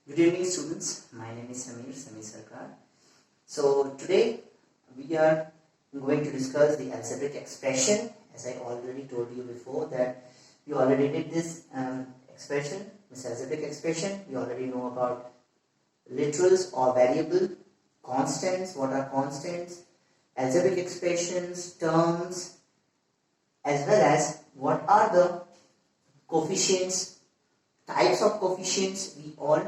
Good evening, students. My name is Samir Sarkar. So today we are going to discuss the algebraic expression. As I already told you before that you already did this expression, this algebraic expression. You already know about literals or variable, constants. What are constants? Algebraic expressions, terms, as well as what are the coefficients, types of coefficients we all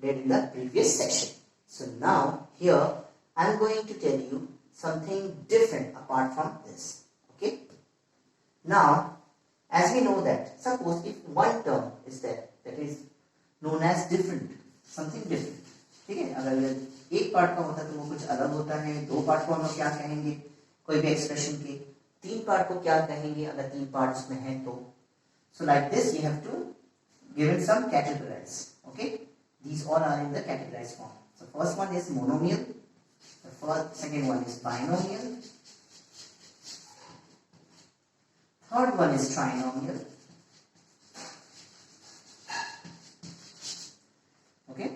did in the previous section. So now here I am going to tell you something different apart from this. Okay. Now as we know that suppose if one term is there that is known as different, something different. ठीक है, अगर एक part का होता है तो वो कुछ अलग होता है, दो पार्ट को हम लोग क्या कहेंगे कोई भी एक्सप्रेशन के, तीन पार्ट को क्या कहेंगे अगर तीन पार्ट उसमें है तो. So like this we have to given some categorize. Okay, these all are in the categorized form. So first one is monomial, second one is binomial, third one is trinomial. Okay,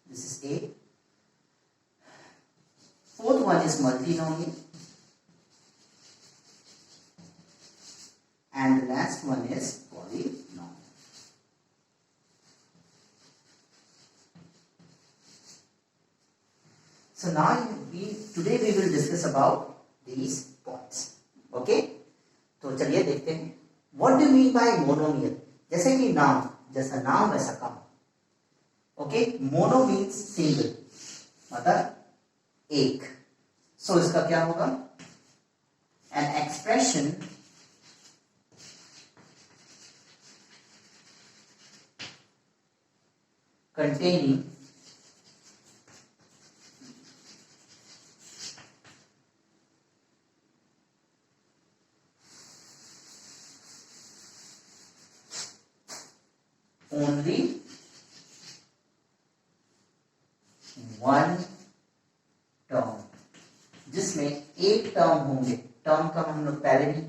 this is A. Fourth one is multinomial, and the last one is polynomial. So now today we will discuss about these points. Okay, तो चलिए देखते हैं what do you mean by monomial. जैसे कि नाम, जैसा नाम वैसा काम. Okay, mono means single, मतलब एक. So इसका क्या होगा? An expression containing only one term, जिसमें एक टर्म होंगे. टर्म का हम लोग पहले भी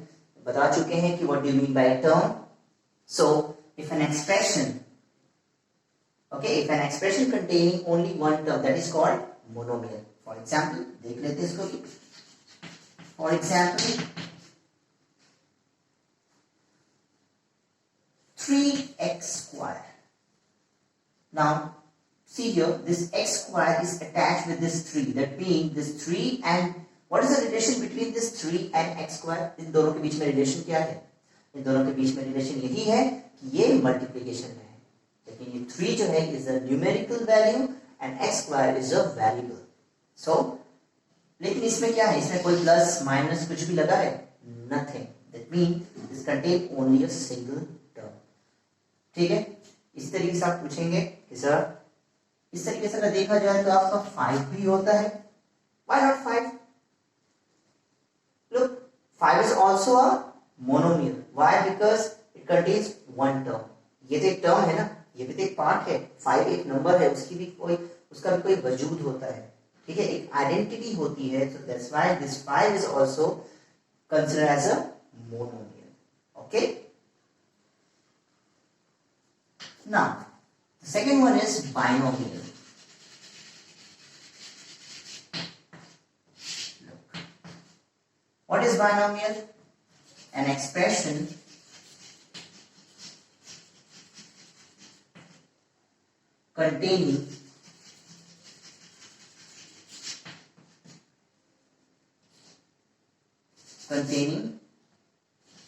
बता चुके हैं कि what do you mean by term. So if an expression containing only one term, that is called monomial. For example, देख लेते हैं इसको भी. For example, 3x square. Now see here, this x square is attached with this 3. That means this 3 and what is the relation between this 3 and x square? इन दोनों के बीच में relation क्या है? इन दोनों के बीच में रिलेशन यही है कि ये मल्टीप्लिकेशन में है, लेकिन ये 3 जो है is a numerical value and x square is a variable. So लेकिन इसमें क्या है? इसमें कोई प्लस माइनस कुछ भी लगा है? Nothing. That means this contain only a single term. ठीक है, इस तरीके से आप पूछेंगे कि सर इस तरीके से अगर देखा जाए तो आपका 5 भी होता है. Why not 5? Look, 5 is also a monomial. Why? Because it contains one term. ये तो एक टर्म है ना, ये भी तो एक पार्ट है. 5 एक नंबर है, उसका भी कोई वजूद होता है. ठीक है, एक आइडेंटिटी होती है. So that's why this 5 is also considered as a monomial. Okay. Now the second one is binomial. Look, what is binomial? An expression containing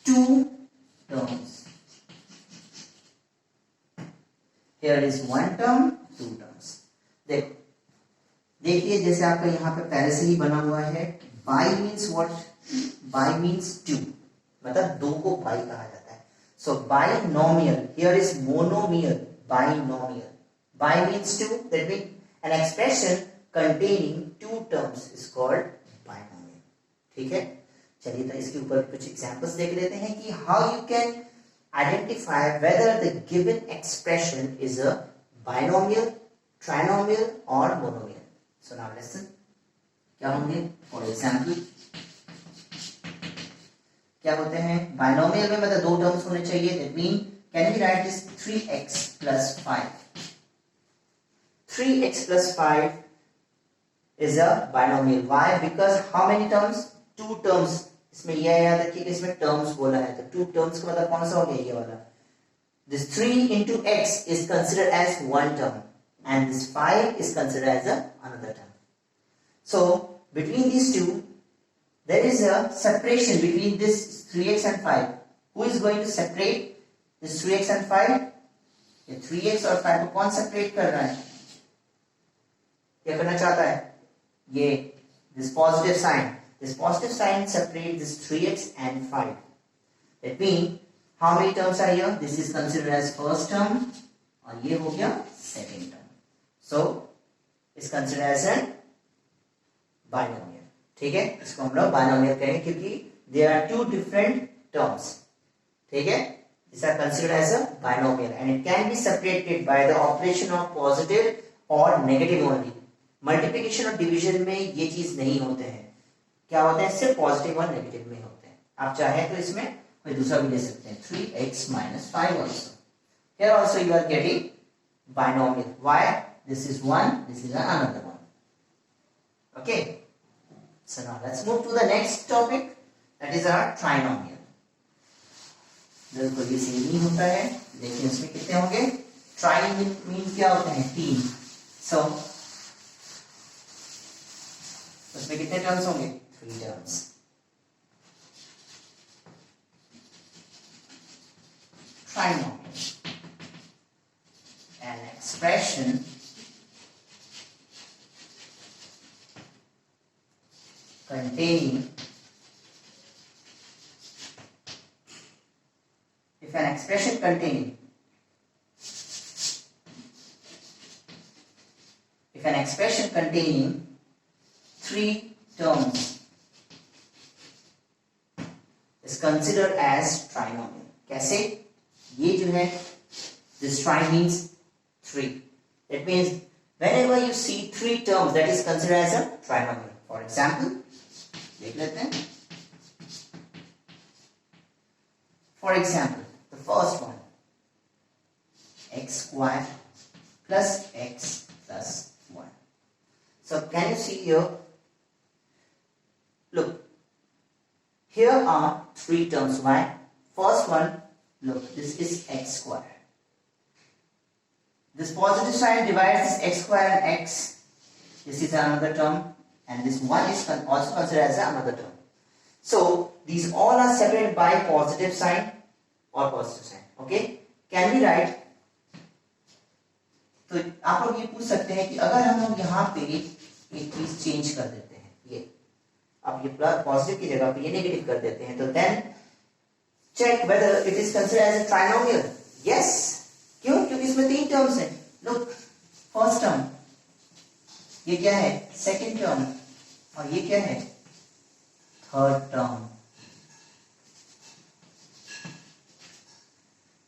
two terms. Here is one term, two terms. देखिए जैसे आपका यहाँ पे पहले से ही बना हुआ है. Bi means what? Bi means two, मतलब दो को बाई कहा जाता है. So binomial, here is monomial, binomial. Bi means two, that means an expression containing two terms is called binomial. ठीक है, चलिए तो इसके ऊपर कुछ एग्जांपल्स देख लेते हैं कि how you can identify whether the given expression is a binomial, trinomial or monomial. So now listen, क्या होंगे? For example, क्या होते हैं? बाइनोमियल में मतलब दो टर्म्स होने चाहिए. That mean can we write this 3x plus 5. 3x plus 5 is a binomial. Why? Because how many terms? 2 terms. इसमें यह याद रखिए कि इसमें terms बोला है, तो 2 terms का मतलब कौन सा हो गया? ये वाला. This 3 into x is considered as one term, and this 5 is considered as another term. So between these two, there is a separation between this 3x and 5. Who is going to separate this 3x and 5? ये 3x और 5 को कौन separate कर रहा है? क्या करना चाहता है? ये this positive sign. This positive sign separates this 3x and 5. That means how many terms are here? This is considered as first term और ये हो गया second term. So is considered as a binomial. ठीक है, इसको हम लोग binomial कहेंगे क्योंकि there are two different terms. ठीक है, these are considered as a binomial and it can be separated by the operation of positive or negative only. Multiplication और डिवीजन में ये चीज नहीं होते हैं. क्या होते हैं? सिर्फ पॉजिटिव और नेगेटिव में होते हैं. आप चाहे तो इसमें कोई दूसरा भी ले सकते हैं. 3x minus 5 also. Here also you are getting binomial. Why? This is one, this is another one. Okay. So now let's move to the next topic, that is our trinomial. बिल्कुल ये सेम ही होता है, लेकिन इसमें कितने होंगे? Try mean क्या होते हैं? 3. सो उसमें कितने टर्म्स होंगे? 3 terms. Trinomial, an expression containing if an expression containing 3 terms is considered as trinomial. कैसे? ये जो है this tri means 3. That means whenever you see 3 terms, that is considered as a trinomial. For example, देख लेते हैं. For example, the first one, x square plus x plus 1. So can you see here? Look, here are 3 terms. Why? First one, look, this is x square. This positive sign divides this x square and x. This is another term, and this 1 is also considered as another term. So these all are separated by positive sign or positive sign. Okay? Can we write? तो आप लोग ये पूछ सकते हैं कि अगर हम लोग यहाँ पे एक चीज चेंज कर देते हैं, ये अब ये पॉजिटिव की जगह पे ये नेगेटिव कर देते हैं, तो then check whether it is considered as a trinomial. Yes. क्यों? क्योंकि इसमें 3 टर्म्स हैं. Look, first term, ये क्या है? Second term, और ये क्या है? Third term.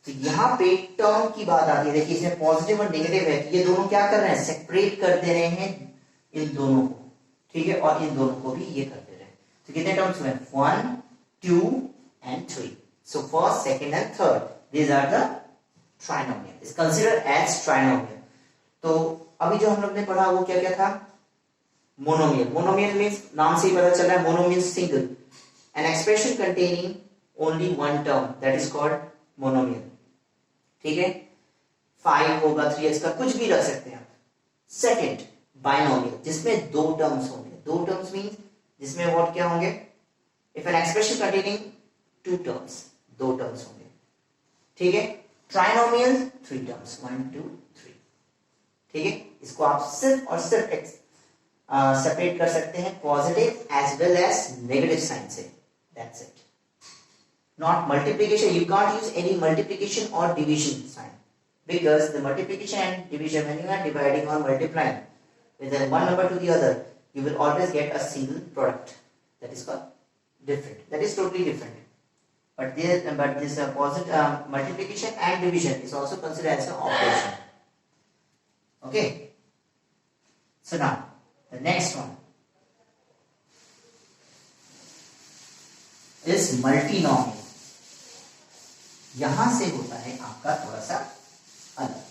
तो यहाँ पे टर्म की बात आती है. देखिए इसमें पॉजिटिव और नेगेटिव है, ये दोनों क्या कर रहे हैं? सेपरेट कर दे रहे हैं इन दोनों को. ठीक है, और इन दोनों को भी ये कर दे रहे हैं. तो कितने टर्म्स हुए? 1, 2 and 3. So first, second and third, these are the trinomial. Is considered as trinomial. तो अभी जो हम लोग ने पढ़ा वो क्या क्या था? मोनोमियल. मोनोमियल मीन्स नाम से ही पता चल रहा है, mono means single. An expression containing only one term, that is called monomial. ठीक है, 5 होगा, 3x का कुछ भी रख सकते हैं आप. सेकेंड, बाइनोमियल, जिसमें 2 टर्म्स होंगे. 2 टर्म्स मीन्स जिसमें व्हाट क्या होंगे? If an expression containing 2 terms, 2 terms होंगे. ठीक है. Trinomial 3 terms, 1 2 3. ठीक है, इसको आप सिर्फ और सिर्फ सेपरेट कर सकते हैं positive as well as negative sign से. That's it. Not multiplication. You can't use any multiplication or division sign, because the multiplication and division, when you are dividing or multiplying with one number to the other, you will always get a single product. That is called different. That is totally different. But this positive multiplication and division is also considered as an operation. Okay. So now the next one is multinomial. यहां से होता है आपका थोड़ा सा अलग.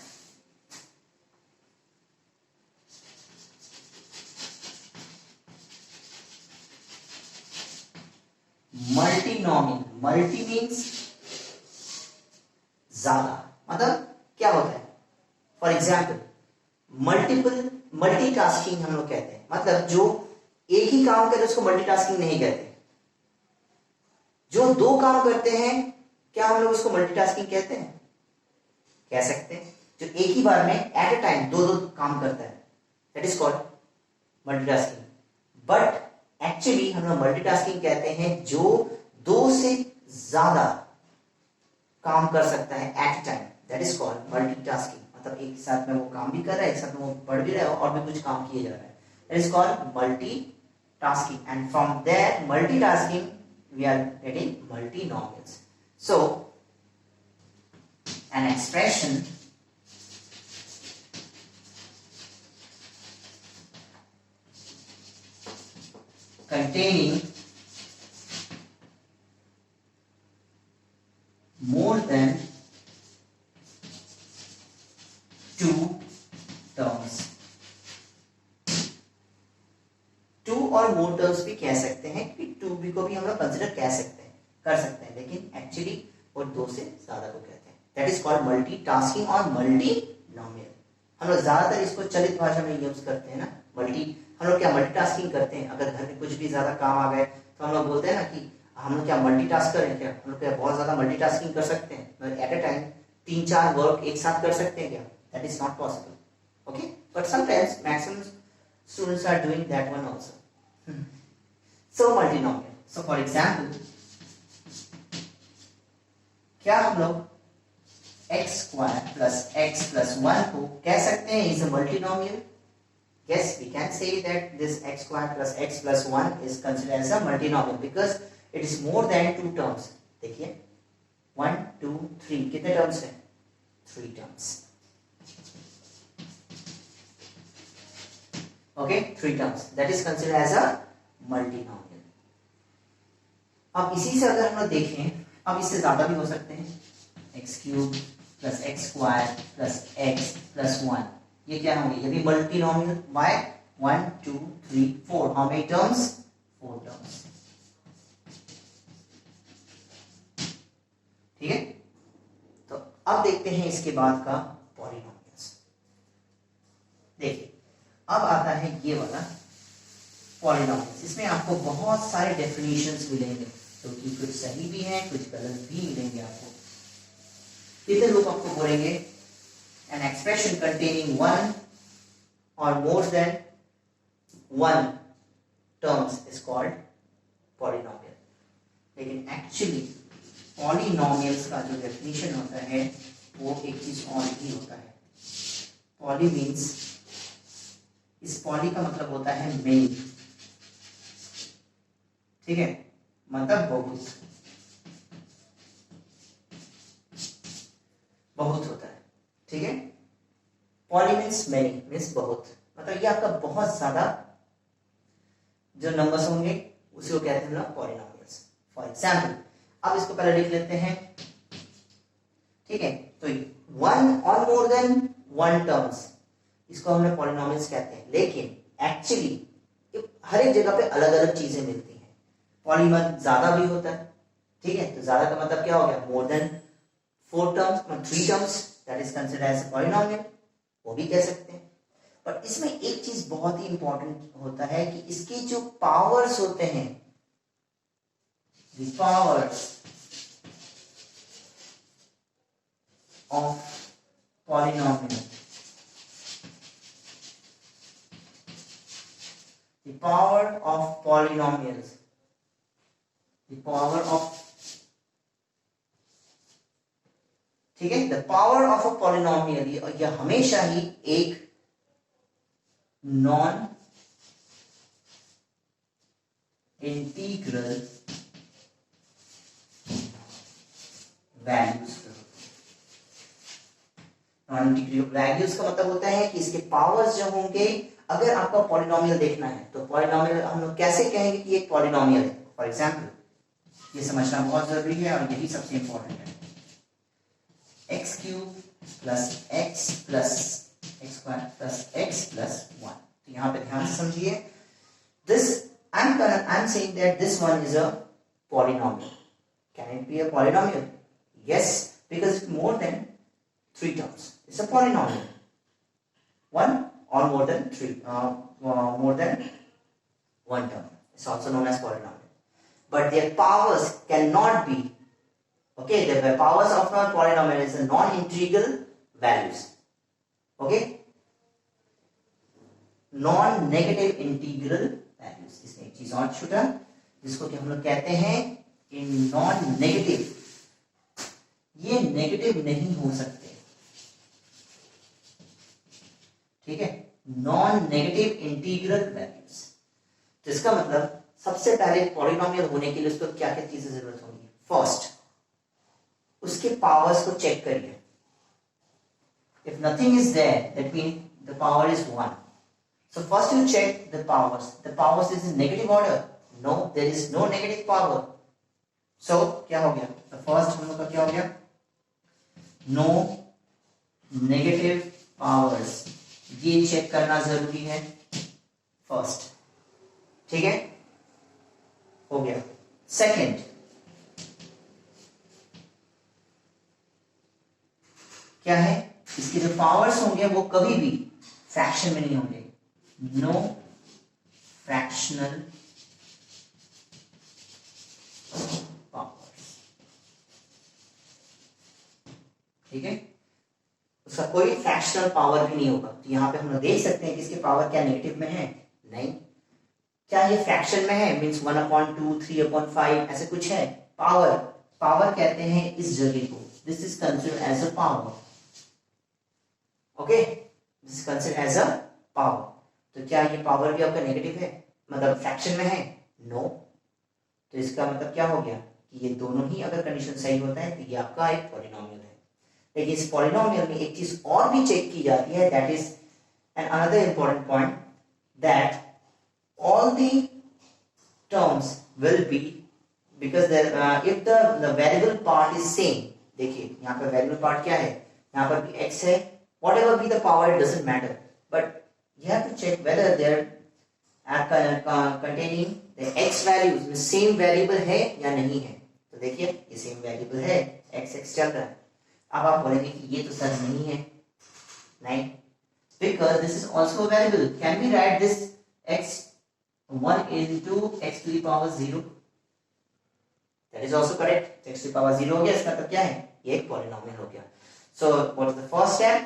Multinomial, multi means ज्यादा, मतलब क्या होता है, फॉर एग्जाम्पल मल्टीपल, मल्टीटास्किंग हम लोग कहते हैं, मतलब जो एक ही काम करे उसको मल्टीटास्किंग नहीं कहते, जो दो काम करते हैं क्या हम लोग उसको मल्टीटास्किंग कहते हैं, कह सकते हैं, जो एक ही बार में एट अ टाइम दो दो काम करता है, that is called multitasking. But actually हम लोग मल्टीटास्किंग कहते हैं जो दो से ज्यादा काम कर सकता है at a time, that is called multitasking, मतलब एक साथ में वो काम भी कर रहा है, एक साथ में वो पढ़ भी रहा है और भी कुछ काम किए जा रहा है, that is called multitasking, and from that multitasking we are getting multinomials. So an expression containing more than two terms, two और मोर टर्म्स भी कह सकते हैं कि टू भी को भी हम लोग कंसिडर कह सकते हैं, कर सकते हैं, लेकिन एक्चुअली वो दो से ज्यादा को कहते हैं, दैट इज कॉल्ड मल्टीटास्किंग और मल्टीनोमियल। हम लोग ज्यादातर इसको चलित भाषा में यूज करते हैं ना, हम लोग क्या मल्टीटास्किंग करते हैं, अगर घर में कुछ भी ज्यादा काम आ गए तो हम लोग बोलते हैं ना कि हम लोग क्या मल्टीटास्क करें, क्या हम लोग क्या बहुत ज्यादा मल्टीटास्किंग कर सकते हैं, एट अ टाइम 3-4 वर्क एक साथ कर सकते हैं क्या, that is not possible, okay, but sometimes maximum students are doing that one also. So multinomial. So for example, क्या हम लोग x square plus x plus 1 को कह सकते हैं is a multinomial? Yes, we can say that this x square plus x plus 1 is considered as a multinomial because it is more than two terms. देखिए 1 2 3 कितने terms हैं, 3 terms. Okay, 3 terms. That is considered as a multinomial. अब इसी से अगर हम लोग देखें, अब इससे ज्यादा भी हो सकते हैं, x cube plus x square plus x plus 1, ये क्या होंगे, ये भी multinomial. By 1 2 3 4, how many terms, 4 terms, ठीक है। तो अब देखते हैं इसके बाद का पॉलिनोमियल्स। देखिए अब आता है ये वाला पॉलिनोमियल्स, इसमें आपको बहुत सारे डेफिनेशंस मिलेंगे, तो कि कुछ सही भी हैं कुछ गलत भी मिलेंगे आपको। कितने लोग आपको बोलेंगे एन एक्सप्रेशन कंटेनिंग वन और more than one terms is called polynomial, लेकिन एक्चुअली पॉलिनोमियल्स का जो डेफिनेशन होता है वो एक चीज और ही होता है। पॉली मीन्स, इस पॉली का मतलब होता है मेनी, ठीक है, मतलब बहुत, बहुत होता है, ठीक है। पॉली मीन्स मेनी मीन्स बहुत, मतलब ये आपका बहुत ज्यादा जो नंबर्स होंगे उसी को कहते हैं हम पॉलिनोमियल्स। फॉर एग्जाम्पल अब इसको पहले लिख लेते हैं, ठीक है, तो 1 और मोर देन 1 टर्म्स, इसको हमने पॉलिनोमियल्स कहते हैं, लेकिन एक्चुअली हर एक जगह पे अलग अलग चीजें मिलती हैं। पॉलीमर ज्यादा भी होता है, ठीक है, तो ज्यादा का मतलब क्या हो गया, more than 4 terms, 3 terms, that is considered as polynomial, वो भी कह सकते हैं। पर इसमें एक चीज बहुत ही इंपॉर्टेंट होता है कि इसके जो पावर्स होते हैं, the powers of polynomial, the power of polynomials, the power of, ठीक है, the power of a polynomial, यह हमेशा ही एक non integral values, non integral values का मतलब होता है कि इसके पावर्स जो होंगे, अगर आपका पॉलिनोमियल देखना है तो पॉलिनोमियल हम लोग कैसे कहेंगे कि एक पॉलिनोमियल है। फॉर एग्जाम्पल ये समझना बहुत जरूरी है और यही सबसे इंपॉर्टेंट है, x cube plus x square plus x plus 1। यहाँ पे ध्यान से समझिए, this I am saying that this one is a polynomial. Can it be a polynomial? Yes, because it's more than 3 terms. It's a polynomial. 1 or more than 3, more than 1 term. It's also known as polynomial. But their powers cannot be, okay, the powers of a polynomial is a non-integral values. Okay, non-negative integral values. इसमें एक चीज और छूटा, जिसको कि हम लोग कहते हैं इन non-negative. ये नेगेटिव नहीं हो सकते, ठीक है, non-negative integral values. तो इसका मतलब सबसे पहले पॉलिनोमियल होने के लिए उसको क्या क्या चीजें जरूरत होगी? फर्स्ट, उसके पावर्स को चेक करिए. If nothing is there, that means the power is 1. So first you check the powers. The powers is in negative order. No, there is no negative power. So क्या हो गया? The first हम लोग का क्या हो गया? No negative powers. ये चेक करना जरूरी है फर्स्ट, ठीक है, हो गया. सेकेंड, क्या है? इसके जो पावर्स होंगे वो कभी भी फ्रैक्शन में नहीं होंगे. नो फ्रैक्शनल पावर्स, ठीक है, उसका कोई फ्रैक्शनल पावर भी नहीं होगा. तो यहां पे हम लोग देख सकते हैं कि इसके पावर क्या नेगेटिव में है? नहीं. क्या ये फ्रैक्शन में है? मींस 1/2, 3/5 ऐसे कुछ है? पावर, पावर कहते हैं इस जगह को. This is considered as a power. Okay, this is considered as a power. तो क्या ये पावर भी आपका नेगेटिव है, मतलब फ्रैक्शन में है? नो. तो इसका मतलब क्या हो गया कि ये दोनों ही अगर कंडीशन सही होता है तो ये आपका एक पॉलिनोमियल है. लेकिन इस पॉलिनोमियल में एक चीज और भी चेक की जाती है, that is an another important point, that all the terms will be, because if the variable part is same. देखिए यहाँ पर variable part क्या है? यहाँ पर भी x है, whatever be the power, it doesn't matter, but you have to check whether they are containing the x values में same variable है या नहीं है. तो देखिए ये same variable है, x चल रहा है. अब आप बोलेंगे कि ये तो सर नहीं है. नहीं, because this is also a variable. Can we write this x 1 into x to the power 0? That is also correct. x to the power 0 हो गया. इसका मतलब क्या है? ये एक पॉलिनोमियल हो गया. So what is the first step?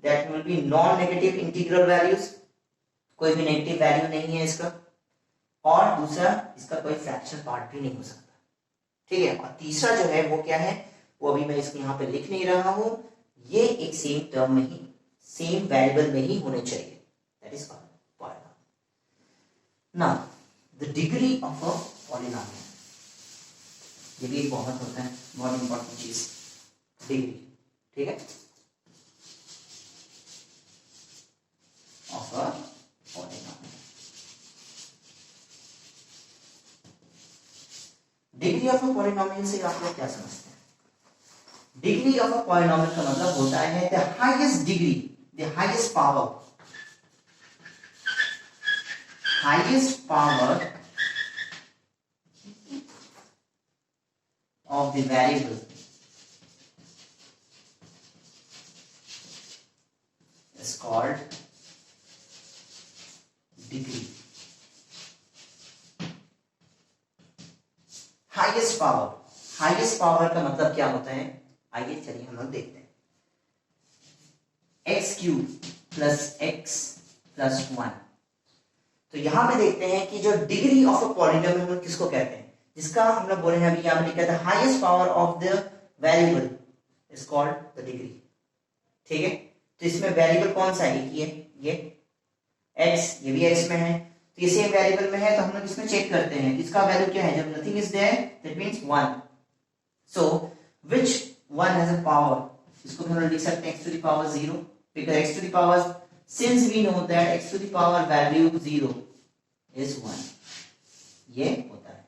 That will be non-negative integral values. कोई भी नेगेटिव वैल्यू नहीं है इसका. और दूसरा, इसका कोई फ्रैक्शन पार्ट भी नहीं हो सकता, ठीक है. और तीसरा जो है वो क्या है, वो अभी मैं इसको यहाँ पे लिख नहीं रहा हूँ. ये एक सेम टर्म में ही, सेम वेरिएबल में ही होने चाहिए. That is all. Now, the degree of a polynomial. ये भी बहुत होता है, बहुत इंपॉर्टेंट चीज, डिग्री, ठीक है, of a polynomial. Degree of a polynomial से आप लोग क्या समझते हैं? डिग्री ऑफ अ पॉलिनोमियल का मतलब होता है the highest degree, the highest power, highest power of the variable is called degree. Highest power, highest power का मतलब क्या होता है? आइए चलिए हम लोग देखते हैं. x cube plus x plus 1. तो यहां पे देखते हैं कि जो डिग्री ऑफ अ पॉलिनोमियल हम लोग किसको कहते हैं? जिसका हम लोग बोले हैं अभी यहां पे लिखा था highest power of the variable is called the degree, ठीक है. तो इसमें वेरिएबल कौन सा है? ये x, ये भी x में है, तो ये सेम वेरिएबल में है. तो हम लोग इसमें चेक करते हैं इसका वैल्यू क्या है. जब nothing is there, that means 1. So which one has a power? इसको हम लोग लिख सकते हैं x to the power 0, because x to the power, since we know that x to the power value 0 is 1. ये होता है,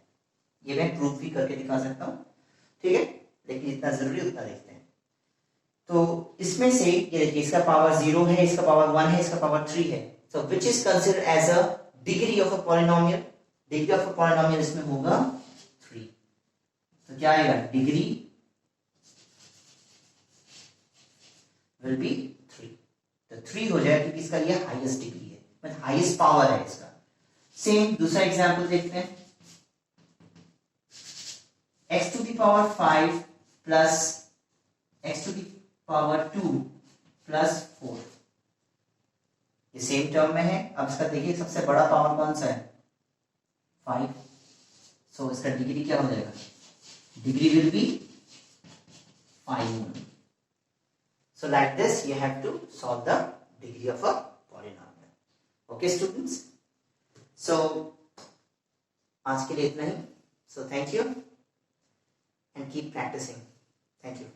ये मैं प्रूफ भी करके दिखा सकता हूं, ठीक है, लेकिन इतना जरूरी उतना देखते हैं. तो इसमें से ये देखिए, इसका पावर 0 है, इसका पावर 1 है, इसका पावर 3 है. So which is considered as a degree of a polynomial? Degree of a polynomial इसमें होगा 3. तो क्या आएगा, डिग्री विल बी 3। तो 3 हो जाए क्योंकि इसका ये हाईएस्ट डिग्री है, मतलब हाईएस्ट पावर है इसका। सेम दूसरा एग्जांपल देखते हैं, x to the power 5 plus x to the power 2 plus 4, ये सेम टर्म में है। अब इसका देखिए सबसे बड़ा पावर कौन सा है, 5, सो इसका डिग्री क्या हो जाएगा, degree will be 5। So like this you have to solve the degree of a polynomial. Okay students, so आज के लिए इतना ही. So thank you and keep practicing. Thank you.